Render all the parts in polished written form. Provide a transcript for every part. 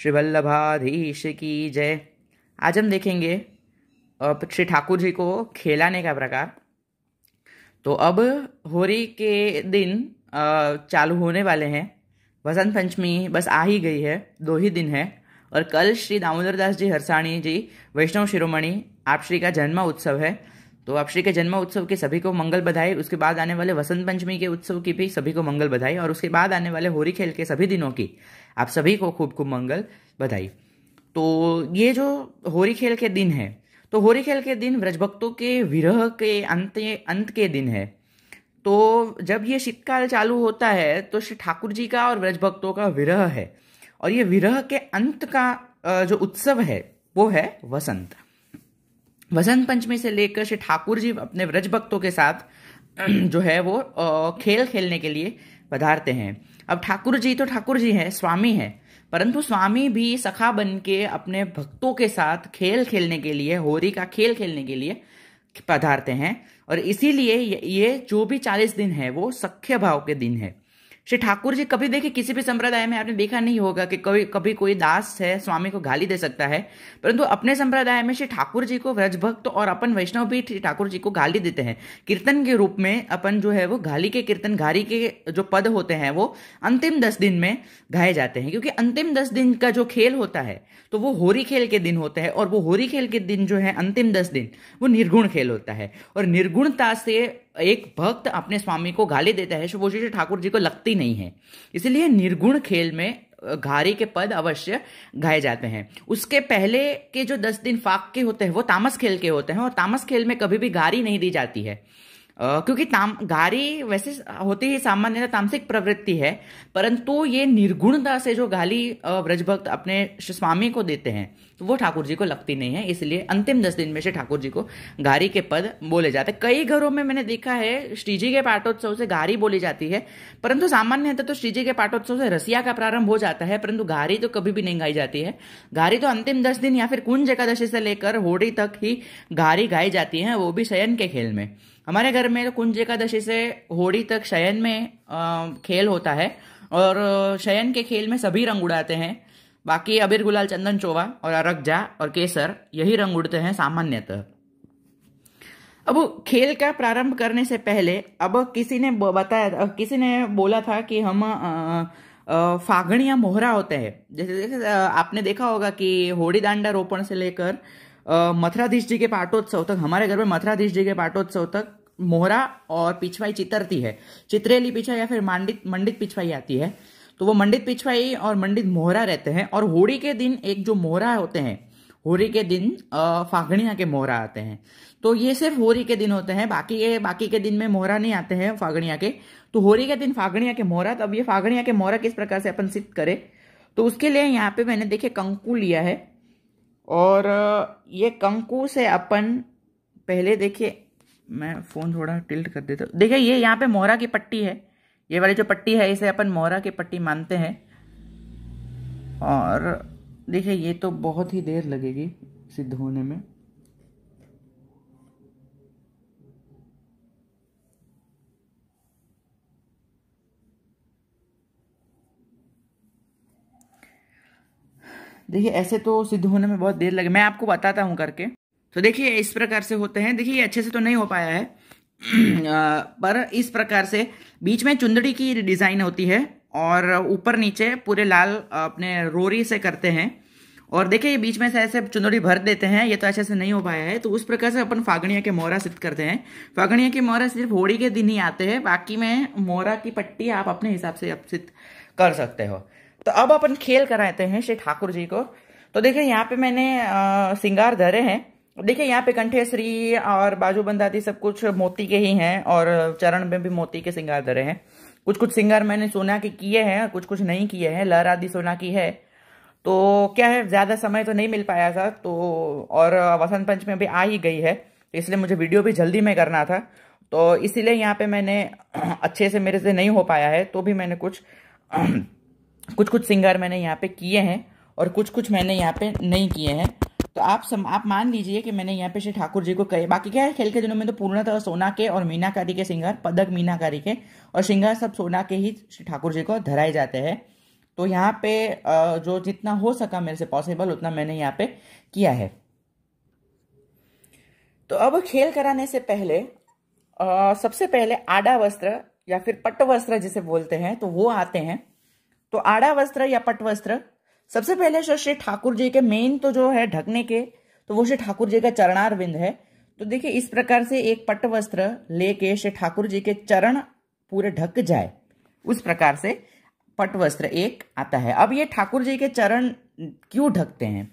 श्री वल्लभाधीश की जय। आज हम देखेंगे श्री ठाकुर जी को खेलाने का प्रकार। तो अब होली के दिन चालू होने वाले हैं। वसंत पंचमी बस आ ही गई है, 2 ही दिन है। और कल श्री दामोदर दास जी हरसाणी जी वैष्णव शिरोमणि आप श्री का जन्म उत्सव है। तो आप श्री के जन्म उत्सव के सभी को मंगल बधाई। उसके बाद आने वाले वसंत पंचमी के उत्सव की भी सभी को मंगल बधाई। और उसके बाद आने वाले होली खेल के सभी दिनों की आप सभी को खूब खूब मंगल बधाई। तो ये जो होली खेल के दिन है, तो होली खेल के दिन व्रजभक्तों के विरह के अंत के दिन है। तो जब ये शीतकाल चालू होता है तो श्री ठाकुर जी का और व्रजभक्तों का विरह है। और ये विरह के अंत का जो उत्सव है वो है वसंत। वसंत पंचमी से लेकर श्री ठाकुर जी अपने व्रजभक्तों के साथ जो है वो खेल खेलने के लिए पधारते हैं। अब ठाकुर जी तो ठाकुर जी हैं, स्वामी हैं, परंतु स्वामी भी सखा बन के अपने भक्तों के साथ खेल खेलने के लिए, होली का खेल खेलने के लिए पधारते हैं। और इसीलिए ये जो भी 40 दिन है वो सख्य भाव के दिन है। श्री ठाकुर जी कभी देखिए किसी भी संप्रदाय में आपने देखा नहीं होगा कि कभी कोई दास है स्वामी को गाली दे सकता है, परंतु अपने संप्रदाय में श्री ठाकुर जी को व्रजभक्त और अपन वैष्णव भी श्री ठाकुर जी को गाली देते हैं। कीर्तन के रूप में अपन जो है वो गाली के कीर्तन, घारी के जो पद होते हैं वो अंतिम 10 दिन में गाए जाते हैं। क्योंकि अंतिम 10 दिन का जो खेल होता है तो वो होली खेल के दिन होता है। और वो होली खेल के दिन जो है अंतिम 10 दिन वो निर्गुण खेल होता है। और निर्गुणता से एक भक्त अपने स्वामी को गाली देता है वो श्री ठाकुर जी को लगती नहीं है। इसलिए निर्गुण खेल में घारी के पद अवश्य गाए जाते हैं। उसके पहले के जो 10 दिन फाक के होते हैं वो तामस खेल के होते हैं। और तामस खेल में कभी भी गारी नहीं दी जाती है, क्योंकि गारी वैसे होती ही सामान्यतः तामसिक प्रवृत्ति है, परंतु ये निर्गुणता से जो गाली व्रजभक्त अपने स्वामी को देते हैं तो वो ठाकुर जी को लगती नहीं है। इसलिए अंतिम 10 दिन में से ठाकुर जी को गारी के पद बोले जाते हैं। कई घरों में मैंने देखा है श्री जी के पाठोत्सव से गारी बोली जाती है, परंतु सामान्यतः तो श्री जी के पाठोत्सव से रसिया का प्रारंभ हो जाता है, परंतु गारी तो कभी भी नहीं गाई जाती है। गारी तो अंतिम 10 दिन या फिर कुंज एकादशी से लेकर होली तक ही गारी गाई जाती है, वो भी शयन के खेल में। हमारे घर में कुंज एकादशी से होली तक शयन में खेल होता है। और शयन के खेल में सभी रंग उड़ाते हैं। बाकी अबीर गुलाल चंदन चोवा और अरगजा और केसर यही रंग उड़ते हैं सामान्यतः। अब खेल का प्रारंभ करने से पहले अब किसी ने बोला था कि हम फागण या मोहरा होते हैं। जैसे आपने देखा होगा कि होली दांडा रोपण से लेकर मथुराधीश जी के पाठोत्सव तक, हमारे घर में मथुराधीश जी के पाठोत्सव तक मोहरा और पिछवाई चितरती है। चित्रेली पिछवाई या फिर मंडित पिछवाई आती है। तो वो मंडित पिछवाई और मंडित मोहरा रहते हैं। और होली के दिन एक जो मोहरा होते हैं, होली के दिन फागणिया के मोहरा आते हैं। तो ये सिर्फ होली के दिन होते हैं, बाकी के दिन में मोहरा नहीं आते हैं फागणिया के। तो होली के दिन फागणिया के मोहरा। तो अब ये फागणिया के मोहरा किस प्रकार से अपन सिद्ध करें, तो उसके लिए यहाँ पे मैंने देखिए कंकु लिया है। और ये कंकु से अपन पहले देखिए, मैं फोन थोड़ा टिल्ट कर देता हूँ। देखिए ये यहाँ पे मोहरा की पट्टी है, ये वाली जो पट्टी है इसे अपन मोहरा की पट्टी मानते हैं। और देखिए ये तो बहुत ही देर लगेगी सिद्ध होने में। देखिए ऐसे तो सिद्ध होने में बहुत देर लगे, मैं आपको बताता हूं करके। तो देखिए इस प्रकार से होते हैं। देखिए ये अच्छे से तो नहीं हो पाया है पर इस प्रकार से बीच में चुंदड़ी की डिजाइन होती है और ऊपर नीचे पूरे लाल अपने रोरी से करते हैं। और देखिए ये बीच में से ऐसे चुंदड़ी भर देते हैं। ये तो अच्छे से नहीं हो पाया है। तो उस प्रकार से अपन फागणिया के मोहरा सिद्ध करते हैं। फागणिया के मोहरा सिर्फ होली के दिन ही आते हैं, बाकी में मोहरा की पट्टी आप अपने हिसाब से सिद्ध कर सकते हो। तो अब अपन खेल कराते हैं श्री ठाकुर जी को। तो देखिए यहाँ पे मैंने श्रृंगार धरे हैं। देखिए यहाँ पे कंठेश्वरी और बाजूबंद आदि सब कुछ मोती के ही हैं। और चरण में भी मोती के श्रृंगार धरे हैं। कुछ श्रृंगार मैंने सोना के किए हैं, कुछ नहीं किए हैं। लहर आदि सोना की है। तो क्या है, ज्यादा समय तो नहीं मिल पाया था। तो और वसंत पंचमी भी आ ही गई है, तो इसलिए मुझे वीडियो भी जल्दी में करना था। तो इसीलिए यहाँ पे मैंने अच्छे से मेरे से नहीं हो पाया है। तो भी मैंने कुछ श्रृंगार मैंने यहाँ पे किए हैं और कुछ मैंने यहाँ पे नहीं किए हैं। तो आप मान लीजिए कि मैंने यहाँ पे श्री ठाकुर जी को कहे। बाकी क्या है, खेल के दिनों में तो पूर्णतः सोना के और मीनाकारी के श्रृंगार, पदक मीनाकारी के और श्रृंगार सब सोना के ही श्री ठाकुर जी को धराए जाते हैं। तो यहाँ पे जो जितना हो सका मेरे से पॉसिबल उतना मैंने यहाँ पे किया है। तो अब खेल कराने से पहले सबसे पहले आड़ा वस्त्र या फिर पट्ट वस्त्र जिसे बोलते हैं तो वो आते हैं। तो आड़ा वस्त्र या पट्ट वस्त्र सबसे पहले जो श्री ठाकुर जी के मेन तो जो है ढकने के, तो वो श्री ठाकुर जी का चरणार बिंद है। तो देखिए इस प्रकार से एक पट्ट वस्त्र लेके श्री ठाकुर जी के चरण पूरे ढक जाए, उस प्रकार से पट्ट वस्त्र एक आता है। अब ये ठाकुर जी के चरण क्यों ढकते हैं?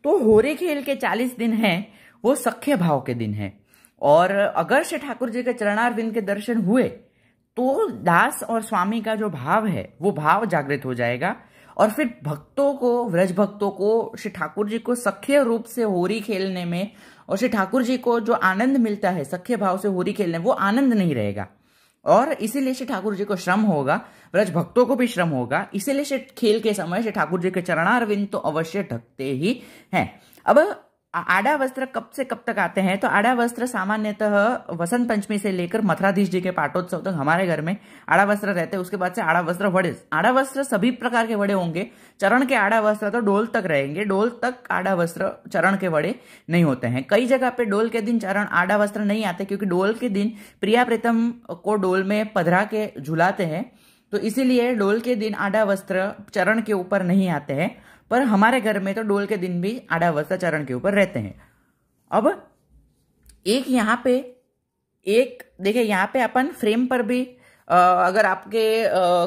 तो होरी खेल के 40 दिन हैं वो सख्य भाव के दिन है, और अगर श्री ठाकुर जी के चरणारविंद के दर्शन हुए तो दास और स्वामी का जो भाव है वो भाव जागृत हो जाएगा, और फिर भक्तों को, व्रज भक्तों को श्री ठाकुर जी को सख्य रूप से होरी खेलने में और श्री ठाकुर जी को जो आनंद मिलता है सख्य भाव से होरी खेलने, वो आनंद नहीं रहेगा, और इसीलिए श्री ठाकुर जी को श्रम होगा, व्रज भक्तों को भी श्रम होगा। इसीलिए श्री खेल के समय श्री ठाकुर जी के चरणारविंद तो अवश्य ढकते ही हैं। अब आड़ा वस्त्र कब से कब तक आते हैं? तो आड़ा वस्त्र सामान्यतः वसंत पंचमी से लेकर मथुराधीश जी के पाटोत्सव तक हमारे घर में आड़ा वस्त्र रहते हैं। उसके बाद से आड़ा वस्त्र वड़े, आड़ा वस्त्र सभी प्रकार के वड़े होंगे। चरण के आड़ा वस्त्र तो डोल तक रहेंगे, डोल तक आड़ा वस्त्र, चरण के वड़े नहीं होते हैं। कई जगह पे डोल के दिन चरण आड़ा वस्त्र नहीं आते, क्योंकि डोल के दिन प्रिया प्रीतम को डोल में पधरा के झुलाते हैं, तो इसीलिए डोल के दिन आड़ा वस्त्र चरण के ऊपर नहीं आते हैं। पर हमारे घर में तो डोल के दिन भी आड़ा वस्त्र चरण के ऊपर रहते हैं। अब एक यहाँ पे, एक देखिए यहाँ पे अपन फ्रेम पर भी अगर आपके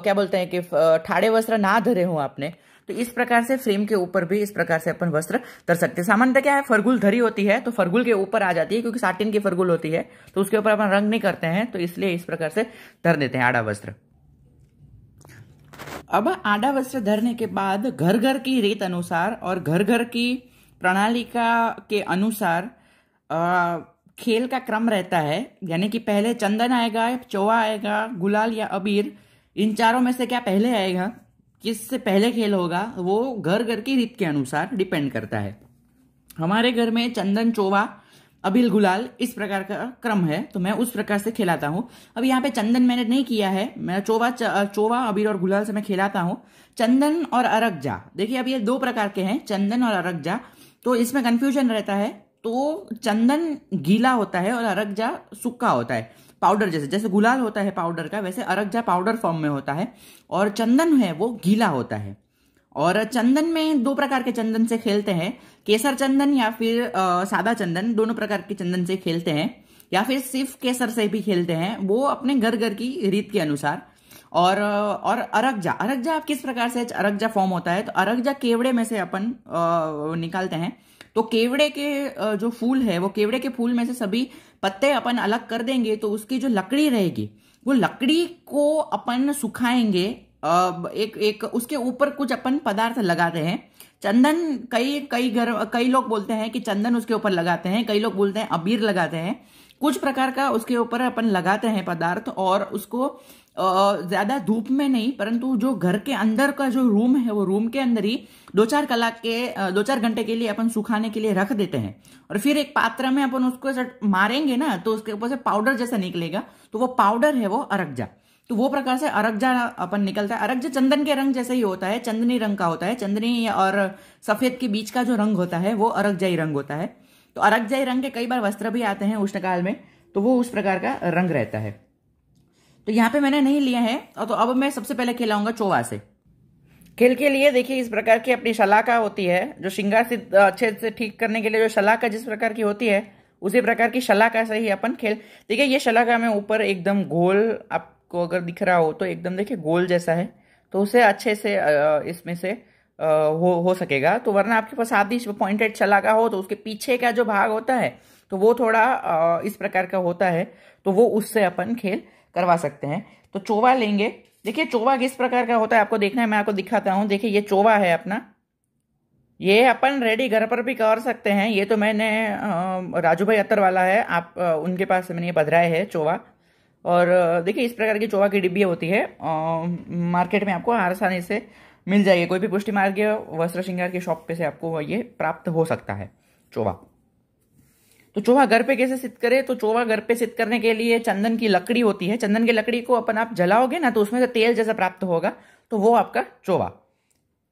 क्या बोलते हैं कि ठाड़े वस्त्र ना धरे हो आपने, तो इस प्रकार से फ्रेम के ऊपर भी इस प्रकार से अपन वस्त्र धर सकते हैं। सामान्यतः क्या है, फरगुल धरी होती है तो फरगुल के ऊपर आ जाती है, क्योंकि साटिन की फरगुल होती है तो उसके ऊपर अपन रंग नहीं करते हैं, तो इसलिए इस प्रकार से धर देते हैं आड़ा वस्त्र। अब आड़ा वस्त्र धरने के बाद घर घर की रीत अनुसार और घर घर की प्रणालिका के अनुसार खेल का क्रम रहता है। यानी कि पहले चंदन आएगा, चौवा आएगा, गुलाल या अबीर, इन चारों में से क्या पहले आएगा, किससे पहले खेल होगा, वो घर घर की रीत के अनुसार डिपेंड करता है। हमारे घर में चंदन, चौवा, अबीर, गुलाल इस प्रकार का क्रम है, तो मैं उस प्रकार से खिलाता हूँ। अब यहाँ पे चंदन मैंने नहीं किया है, मैं चौवा, अबीर और गुलाल से मैं खिलाता हूँ। चंदन और अरगजा, देखिए अब ये दो प्रकार के हैं, चंदन और अरगजा, तो इसमें कंफ्यूजन रहता है। तो चंदन गीला होता है और अरगजा सूखा होता है, पाउडर जैसे, जैसे गुलाल होता है पाउडर का, वैसे अरगजा पाउडर फॉर्म में होता है, और चंदन है वो गीला होता है। और चंदन में दो प्रकार के चंदन से खेलते हैं, केसर चंदन या फिर सादा चंदन, दोनों प्रकार के चंदन से खेलते हैं, या फिर सिर्फ केसर से भी खेलते हैं, वो अपने घर घर की रीत के अनुसार। और अरगजा, अरगजा किस प्रकार से अरगजा फॉर्म होता है? तो अरगजा केवड़े में से अपन निकालते हैं। तो केवड़े के जो फूल है, वो केवड़े के फूल में से सभी पत्ते अपन अलग कर देंगे, तो उसकी जो लकड़ी रहेगी, वो लकड़ी को अपन सुखाएंगे, एक उसके ऊपर कुछ अपन पदार्थ लगाते हैं। चंदन कई लोग बोलते हैं कि चंदन उसके ऊपर लगाते हैं, कई लोग बोलते हैं अबीर लगाते हैं, कुछ प्रकार का उसके ऊपर अपन लगाते हैं पदार्थ, और उसको ज्यादा धूप में नहीं, परंतु जो घर के अंदर का जो रूम है, वो रूम के अंदर ही 2-4 घंटे के लिए अपन सुखाने के लिए रख देते हैं। और फिर एक पात्र में अपन उसको मारेंगे ना, तो उसके ऊपर से पाउडर जैसा निकलेगा, तो वो पाउडर है वो अरगजा। तो वो प्रकार से अरगजा अपन निकलता है। अरगजा चंदन के रंग जैसे ही होता है, चंदनी रंग का होता है, चंदनी और सफेद के बीच का जो रंग होता है वो अरगजाई रंग होता है। तो अरगजाई रंग के कई बार वस्त्र भी आते हैं उष्णकाल में, तो वो उस प्रकार का रंग रहता है। तो यहाँ पे मैंने नहीं लिया है, तो अब मैं सबसे पहले खिलाऊंगा चौवा से। खेल के लिए देखिए इस प्रकार की अपनी शलाका होती है, जो श्रृंगार से अच्छे से ठीक करने के लिए जो शलाका जिस प्रकार की होती है, उसी प्रकार की शलाका से ही अपन खेल। देखिए ये शलाका में ऊपर एकदम गोल, आपको अगर दिख रहा हो तो एकदम देखिए गोल जैसा है, तो उसे अच्छे से इसमें से हो सकेगा। तो वरना आपके पास आधी पॉइंटेड शलाका हो तो उसके पीछे का जो भाग होता है तो वो थोड़ा इस प्रकार का होता है, तो वो उससे अपन खेल करवा सकते हैं। तो चोवा लेंगे। देखिए चोवा किस प्रकार का होता है आपको देखना है, मैं आपको दिखाता हूं। देखिए ये चोवा है अपना, ये अपन रेडी घर पर भी कर सकते हैं। ये तो मैंने राजू भाई अत्तर वाला है, आप उनके पास से मैंने ये पधराए है चोवा। और देखिए इस प्रकार की चोवा की डिब्बी होती है, मार्केट में आपको आसानी से मिल जाएगी। कोई भी पुष्टि मार्ग वस्त्र श्रृंगार की शॉप पे से आपको ये प्राप्त हो सकता है चोवा। तो चोवा घर पे कैसे सिद्ध करे? तो चोवा घर पे सिद्ध करने के लिए चंदन की लकड़ी होती है, चंदन की लकड़ी को अपन आप जलाओगे ना तो उसमें से तेल जैसा प्राप्त होगा, तो वो आपका चोवा।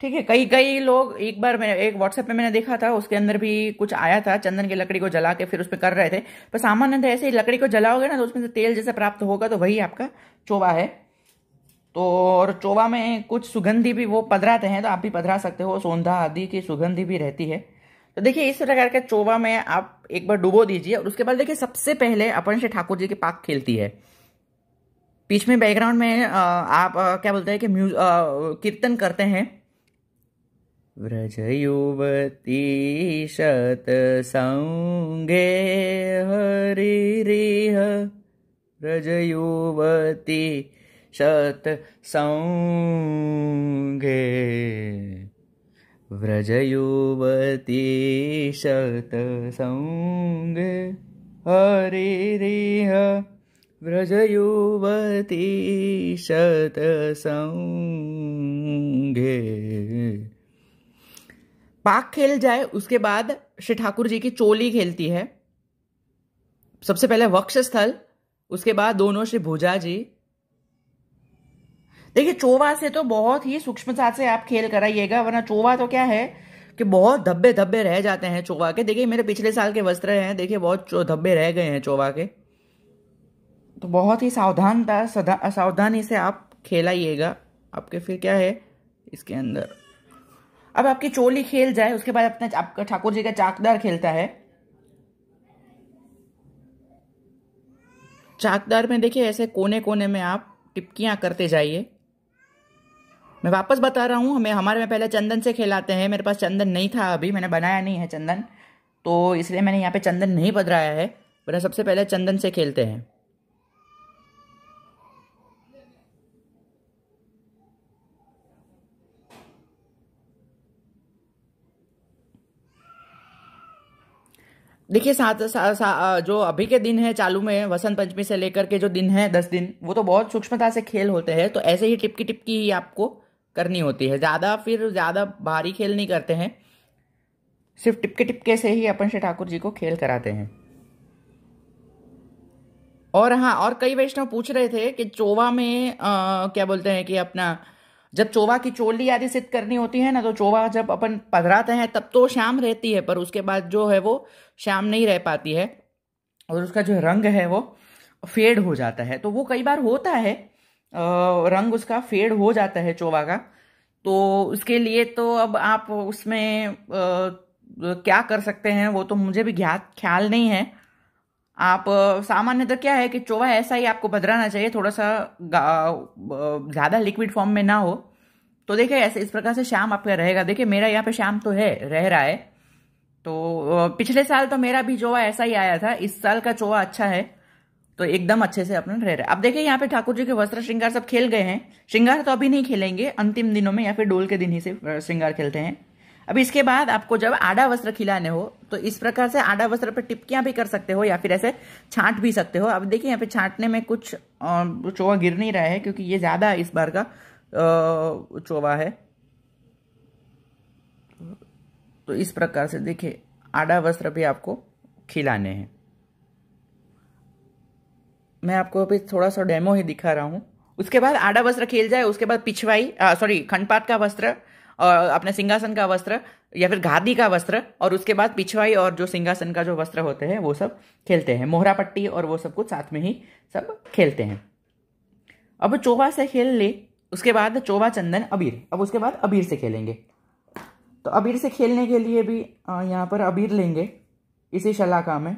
ठीक है। कई कई लोग, एक बार मैंने एक व्हाट्सएप पे मैंने देखा था, उसके अंदर भी कुछ आया था, चंदन की लकड़ी को जला के फिर उसमें कर रहे थे। पर सामान्यतः ऐसे ही लकड़ी को जलाओगे ना तो उसमें से तेल जैसे प्राप्त होगा, तो वही आपका चोवा है। तो और चोवा में कुछ सुगंधी भी वो पधराते हैं, तो आप भी पधरा सकते हो, सौंधा आदि की सुगंधी भी रहती है। तो देखिए इस प्रकार के चोवा में आप एक बार डुबो दीजिए, और उसके बाद देखिए सबसे पहले अपन से ठाकुर जी की पाक खेलती है। बीच में बैकग्राउंड में आप क्या बोलते हैं कि कीर्तन करते हैं। व्रज युवती शत संगे हरिरिह, व्रज युवती शत संगे, व्रज युवती शत संगे हरिरिह, व्रज युवती शत संगे। पाक खेल जाए उसके बाद श्री ठाकुर जी की चोली खेलती है। सबसे पहले वक्ष स्थल, उसके बाद दोनों श्री भुजा जी। देखिए चोवा से तो बहुत ही सूक्ष्मता से आप खेल कराइएगा, वरना चोवा तो क्या है कि बहुत धब्बे धब्बे रह जाते हैं चोवा के। देखिए मेरे पिछले साल के वस्त्र हैं, देखिए बहुत धब्बे रह गए हैं चोवा के। तो बहुत ही सावधानी से आप खेलाइएगा। आपके फिर क्या है इसके अंदर, अब आपकी चोली खेल जाए उसके बाद अपना आपका ठाकुर जी का चाकदार खेलता है। चाकदार में देखिए ऐसे कोने कोने में आप टिपकियां करते जाइए। मैं वापस बता रहा हूं, हमारे में पहले चंदन से खेलाते हैं। मेरे पास चंदन नहीं था, अभी मैंने बनाया नहीं है चंदन, तो इसलिए मैंने यहाँ पे चंदन नहीं पधराया है। वरना सबसे पहले चंदन से खेलते हैं। देखिए जो अभी के दिन है चालू में, वसंत पंचमी से लेकर के जो दिन है 10 दिन, वो तो बहुत सूक्ष्मता से खेल होते हैं। तो ऐसे ही टिपकी टिपकी ही आपको करनी होती है, ज्यादा भारी खेल नहीं करते हैं, सिर्फ टिपके टिपके से ही अपन श्री ठाकुर जी को खेल कराते हैं। और हाँ, और कई वैष्णव पूछ रहे थे कि चोवा में क्या बोलते हैं कि अपना जब चोवा की चोली आदि सिद्ध करनी होती है ना, तो चोवा जब अपन पधराते हैं तब तो शाम रहती है, पर उसके बाद जो है वो शाम नहीं रह पाती है, और उसका जो रंग है वो फेड हो जाता है। तो वो कई बार होता है, रंग उसका फेड हो जाता है चोवा का। तो उसके लिए तो अब आप उसमें क्या कर सकते हैं वो तो मुझे भी ख्याल नहीं है। आप सामान्यतः क्या है कि चोवा ऐसा ही आपको बदलाना चाहिए, थोड़ा सा ज़्यादा लिक्विड फॉर्म में ना हो। तो देखिए ऐसे इस प्रकार से शाम आपका रहेगा। देखिए मेरा यहाँ पे शाम तो है, रह रहा है। तो पिछले साल तो मेरा भी चोवा ऐसा ही आया था, इस साल का चोवा अच्छा है, तो एकदम अच्छे से अपना रह रहा है। अब देखिए यहाँ पे ठाकुर जी के वस्त्र श्रृंगार सब खेल गए हैं। श्रृंगार तो अभी नहीं खेलेंगे, अंतिम दिनों में या फिर डोल के दिन ही से श्रृंगार खेलते हैं। अब इसके बाद आपको जब आड़ा वस्त्र खिलाने हो तो इस प्रकार से आड़ा वस्त्र पर टिपकियां भी कर सकते हो, या फिर ऐसे छांट भी सकते हो। अब देखिए यहाँ पे छांटने में कुछ चोवा गिर नहीं रहा है, क्योंकि ये ज्यादा इस बार का चोवा है। तो इस प्रकार से देखिए आड़ा वस्त्र भी आपको खिलाने हैं। मैं आपको अभी थोड़ा सा डेमो ही दिखा रहा हूं। उसके बाद आड़ा वस्त्र खेल जाए उसके बाद पिछवाई खंडपात का वस्त्र और अपने सिंहासन का वस्त्र या फिर गादी का वस्त्र, और उसके बाद पिछवाई और जो सिंहासन का जो वस्त्र होते हैं वो सब खेलते हैं। मोहरा पट्टी और वो सब कुछ साथ में ही सब खेलते हैं। अब चोवा से खेल ले, उसके बाद चोवा चंदन अबीर, अब उसके बाद अबीर से खेलेंगे। तो अबीर से खेलने के लिए भी यहाँ पर अबीर लेंगे इसी शलाका में।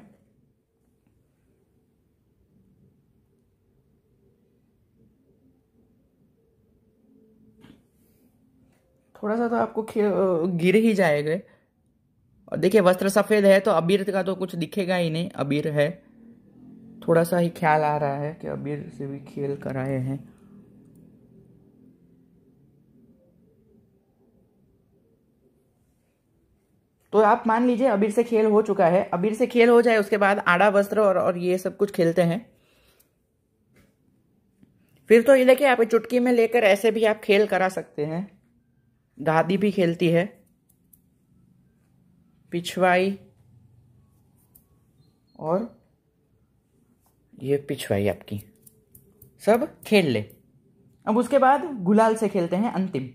थोड़ा सा तो आपको गिर ही जाएगा। और देखिए वस्त्र सफेद है तो अबीर का तो कुछ दिखेगा ही नहीं, अबीर है। थोड़ा सा ही ख्याल आ रहा है कि अबीर से भी खेल कराए हैं। तो आप मान लीजिए अबीर से खेल हो चुका है। अबीर से खेल हो जाए उसके बाद आड़ा वस्त्र और ये सब कुछ खेलते हैं। फिर तो ये देखिए आप चुटकी में लेकर ऐसे भी आप खेल करा सकते हैं। गादी भी खेलती है, पिछवाई और ये पिछवाई आपकी सब खेल ले। अब उसके बाद गुलाल से खेलते हैं अंतिम।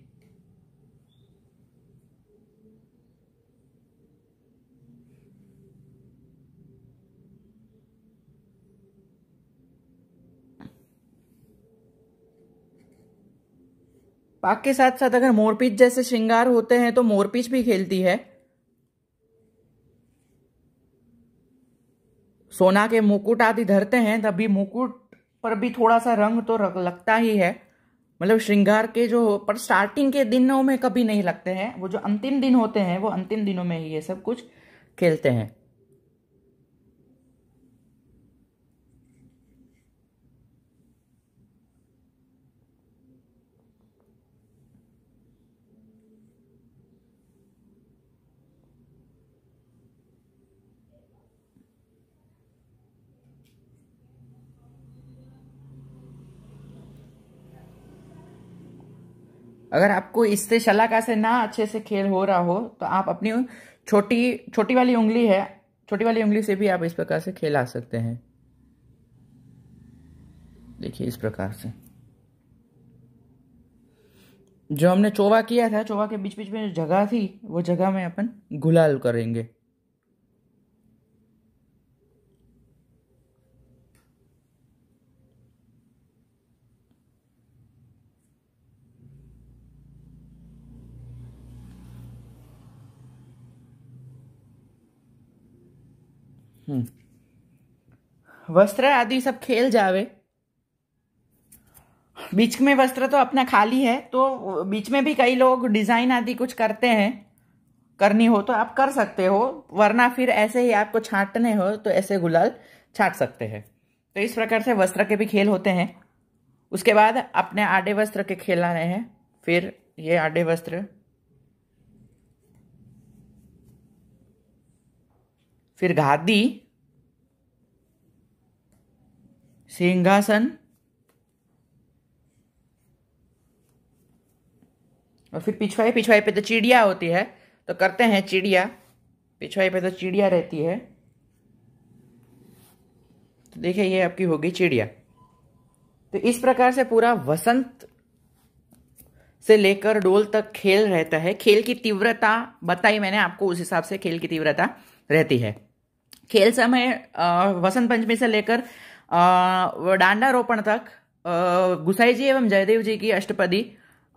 पाक के साथ साथ अगर मोरपीच जैसे श्रृंगार होते हैं तो मोरपीच भी खेलती है। सोना के मुकुट आदि धरते हैं तभी मुकुट पर भी थोड़ा सा रंग तो लगता ही है। मतलब श्रृंगार के जो पर स्टार्टिंग के दिनों में कभी नहीं लगते हैं, वो जो अंतिम दिन होते हैं वो अंतिम दिनों में ही ये सब कुछ खेलते हैं। अगर आपको इससे शलाका से ना अच्छे से खेल हो रहा हो तो आप अपनी छोटी छोटी वाली उंगली है, छोटी वाली उंगली से भी आप इस प्रकार से खेला सकते हैं। देखिए इस प्रकार से जो हमने चोवा किया था, चोवा के बीच बीच में जगह थी वो जगह में अपन गुलाल करेंगे। वस्त्र आदि सब खेल जावे, बीच में वस्त्र तो अपना खाली है, तो बीच में भी कई लोग डिजाइन आदि कुछ करते हैं, करनी हो तो आप कर सकते हो, वरना फिर ऐसे ही आपको छांटने हो तो ऐसे गुलाल छाट सकते हैं। तो इस प्रकार से वस्त्र के भी खेल होते हैं। उसके बाद अपने आड़े वस्त्र के खेल आ रहे हैं। फिर ये आड़े वस्त्र, फिर गादी, सिंहासन और फिर पिछवाई। पिछवाई पे तो चिड़िया होती है तो करते हैं चिड़िया। पिछवाई पे तो चिड़िया रहती है, तो देखिए ये आपकी होगी चिड़िया। तो इस प्रकार से पूरा वसंत से लेकर डोल तक खेल रहता है। खेल की तीव्रता बताई मैंने आपको, उस हिसाब से खेल की तीव्रता रहती है। खेल समय वसंत पंचमी से लेकर डांडा रोपण तक गुसाई जी एवं जयदेव जी की अष्टपदी,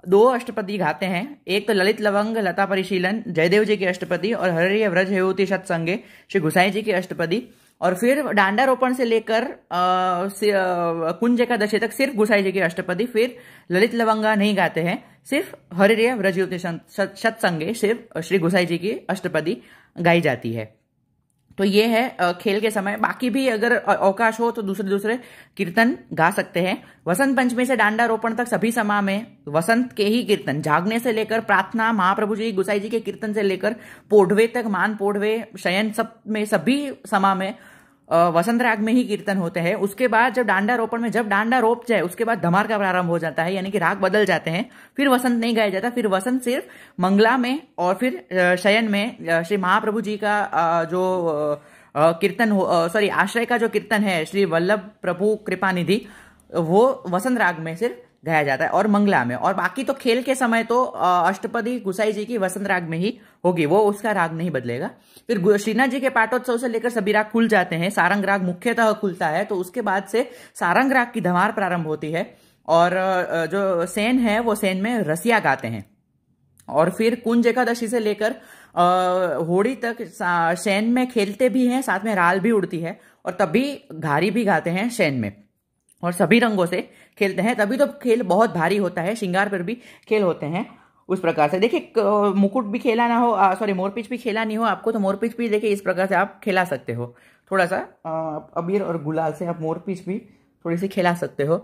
दो अष्टपदी गाते हैं। एक तो ललित लवंग लता परिशीलन जयदेव जी की अष्टपदी और हरि व्रज हेवती सत्संगे श्री गुसाई जी की अष्टपदी। और फिर डांडा रोपण से लेकर कुंज एकादशी तक सिर्फ गुसाई जी की अष्टपदी। फिर ललित लवंगा नहीं गाते हैं, सिर्फ हरि व्रज हेवती सत्संगे सिर्फ श्री गुसाई जी की अष्टपदी गाई जाती है। तो ये है खेल के समय। बाकी भी अगर अवकाश हो तो दूसरे दूसरे कीर्तन गा सकते हैं। वसंत पंचमी से डांडा रोपण तक सभी समा में वसंत के ही कीर्तन, जागने से लेकर प्रार्थना, महाप्रभु जी गुसाई जी के कीर्तन से लेकर पोढ़वे तक, मान पोढ़वे शयन सब में सभी समा में वसंत राग में ही कीर्तन होते हैं। उसके बाद जब डांडा रोपण में जब डांडा रोप जाए उसके बाद धमार का प्रारंभ हो जाता है, यानी कि राग बदल जाते हैं। फिर वसंत नहीं गाया जाता, फिर वसंत सिर्फ मंगला में और फिर शयन में श्री महाप्रभु जी का जो कीर्तन हो, सॉरी आश्रय का जो कीर्तन है श्री वल्लभ प्रभु कृपानिधि, वो वसंत राग में सिर्फ गाया जाता है और मंगला में। और बाकी तो खेल के समय तो अष्टपदी गुसाई जी की वसंत राग में ही होगी, वो उसका राग नहीं बदलेगा। फिर श्रीनाथ जी के पाटोत्सव से लेकर सभी राग खुल जाते हैं। सारंग राग मुख्यतः खुलता है, तो उसके बाद से सारंग राग की धमार प्रारंभ होती है। और जो सेन है वो सेन में रसिया गाते हैं। और फिर कुंज एकादशी से लेकर होड़ी तक शैन में खेलते भी हैं, साथ में राल भी उड़ती है और तभी घारी भी गाते हैं शैन में, और सभी रंगों से खेलते हैं। तभी तो खेल बहुत भारी होता है, श्रृंगार पर भी खेल होते हैं उस प्रकार से। देखिए मुकुट भी खेला ना हो, सॉरी मोरपीच भी खेला नहीं हो आपको, तो मोरपीच भी देखिए इस प्रकार से आप खेला सकते हो। थोड़ा सा अबीर और गुलाल से आप मोरपीच भी थोड़ी सी खेला सकते हो।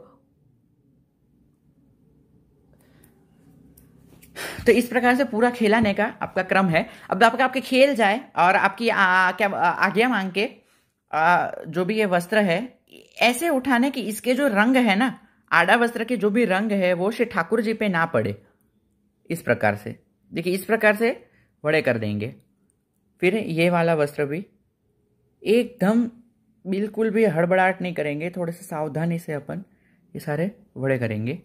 तो इस प्रकार से पूरा खेलाने का आपका क्रम है। अब आपके खेल जाए और आपकी क्या आज्ञा मांग के जो भी ये वस्त्र है ऐसे उठाने की, इसके जो रंग है ना, आड़ा वस्त्र के जो भी रंग है वो श्री ठाकुर जी पे ना पड़े। इस प्रकार से देखिए, इस प्रकार से बड़े कर देंगे। फिर ये वाला वस्त्र भी एकदम बिल्कुल भी हड़बड़ाहट नहीं करेंगे, थोड़े से सावधानी से अपन ये सारे बड़े करेंगे।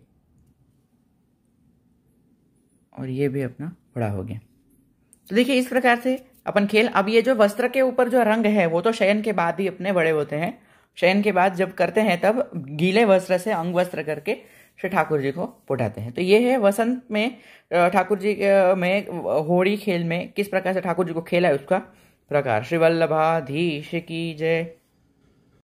और ये भी अपना बड़ा हो गया। तो देखिए इस प्रकार से अपन खेल। अब ये जो वस्त्र के ऊपर जो रंग है वो तो शयन के बाद ही अपने बड़े होते हैं। शयन के बाद जब करते हैं तब गीले वस्त्र से अंग वस्त्र करके श्री ठाकुर जी को पुटाते हैं। तो ये है वसंत में ठाकुर जी में होली खेल में किस प्रकार से ठाकुर जी को खेला है उसका प्रकार। श्री वल्लभाधीश की जय।